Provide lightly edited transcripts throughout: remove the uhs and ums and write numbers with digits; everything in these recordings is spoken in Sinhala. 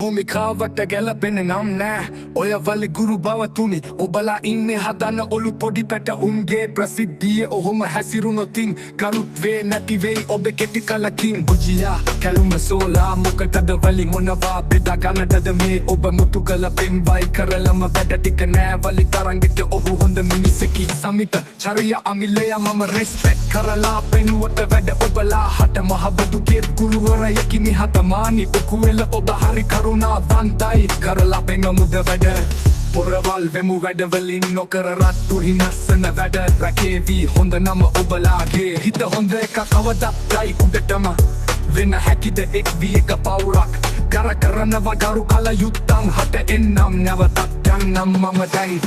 භූමිකාවට ගැලපෙන නම් නෑ ඔය වලි ගුරු බවතුනි ඔබලා ඉන්නේ හදන ඔලු පොඩි පැටවුන්ගේ ප්‍රසිද්ධිය ඔහොම හැසිරුණොතින් ගරුත් වේ නැති වෙයි ඔබ කෙටි කලකින් බුජියා කැලුම සෝලා මොකටද වලි මොනවා බෙදා ගන්නටද මේ ඔබ මුතු කළ පෙම්වයි කරලම වැඩ ටික නෑ වලි තරංගෙට ඔහු හොඳ මිනිසෙකි සමිත චරියා අමිලය මම රෙස්පෙක්ට් කරලා පෙනුවට වැඩ ඔබලා හට මහබදුගේ ගුරුවරයෙකි නිහතමානි ඔකුවෙල ඔබ හරි කරුණාවන්තයි කරලා පෙනමුද වැඩ පොරවල් වෙමු වැඩවලින් නොකර රත්තු හිනස්සන වැඩ රැකේවී හොඳ නම ඔබලාගේ හිත හොඳ එක කවදක්ටයි උඩටම වෙන හැකිද එක් වී එක පවුරක් කර කරනවා ගරු කල යුත්තන් හට එන්නම් නැවතත් යන්නම් මම දැන්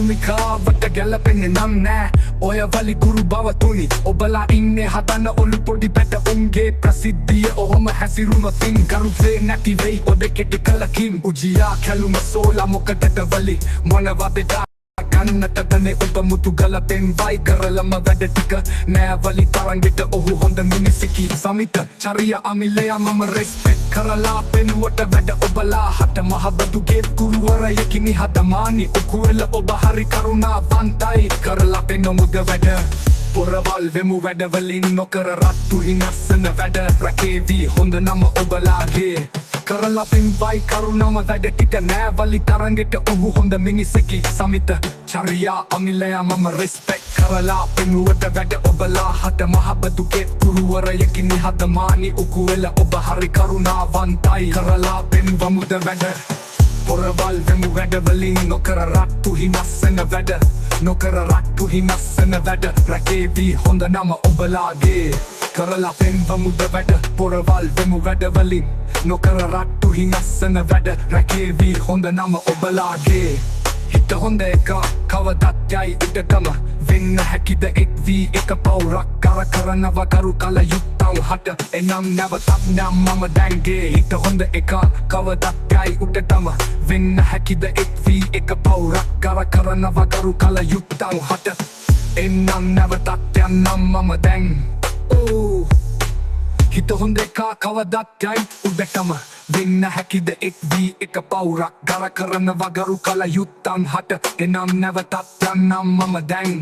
භූමිකාවට ගැලපෙන්නේ නම් නෑ ඔය වලි ගුරු බවතුනි ඔබලා ඉන්නේ හදන ඔලු පොඩි පැටවුන්ගේ ප්‍රසිද්ධිය ඔහොම හැසිරුණොතින් ගරුත් වේ නැති වෙයි ඔබ කෙටි කලකින් උජියා කැලුම සෝලා මොකටද වලි මොනවා බෙදා ගන්නටදනේ ඔබ මුතු ගලපෙන් වයි කරලම වැඩ ටික නෑ වලි තරංගෙට ඔහු හොඳ මිනිසෙකි සමිත චරියා අමිලය මම රෙස්පෙක්ට් කරලා පෙනුවට වැඩ ඔබලා හට මහබදුගේ ගුරුවරයෙකි නිහතමානි ඔකුවෙල ඔබ හරි කරුණාවන්තයි කරලා පෙනමුද වැඩ පොරවල් වෙමු වැඩවලින් නොකර රත්තු හිනස්සන වැඩ රැකේවී හොඳ නම ඔබලාගේ කරලා පෙන්වයි කරුණම වැඩ ටික නෑ වලි තරංගෙට ඔහු හොඳ මිනිසෙකි සමිත චරියා අමිලය මම රෙස්පෙක්ට් කරලා පෙනුවට වැඩ ඔබලා හට මහබදුගේ ගුරුවරයෙකි නිහතමානි ඔකුවෙල ඔබ හරි කරුණාවන්තයි කරලා පෙන්වමුද වැඩ පොරවල් වෙමු වැඩවලින් නොකර රත්තු හිනස්සන වැඩ නොකර රත්තු හිනස්සන වැඩ රැකේවී හොඳ නම ඔබලාගේ කරලා පෙන්වමුද වැඩ පොරවල් වෙමු වැඩවලින් නොකර රත්තු හිනස්සන වැඩ රැකේවී හොඳ නම ඔබලාගේ හිත හොඳ එක කවදත් යයි උඩටම වෙන්න හැකිද එක් වී එක පවුරක් කර කරනවා ගරු කල යුත්තන් හට එනම් නැවතත් නම් මම දැන්ගේ හිත හොඳ එක කවදත් යයි උඩටම වෙන්න හැකිද එක් වී එක පවුරක් කර කරනවා ගරු කල යුත්තන් හට එනම් නැවතත් යන්නම් මම දැන් හිත හොඳ එක කවදත් යයි උඩටම වෙන්න හැකිද එක් වී එක පවුරක් කර කරනවා ගරු කල යුත්තන් හට එනම් නැවතත් යන්නම් මම දැන්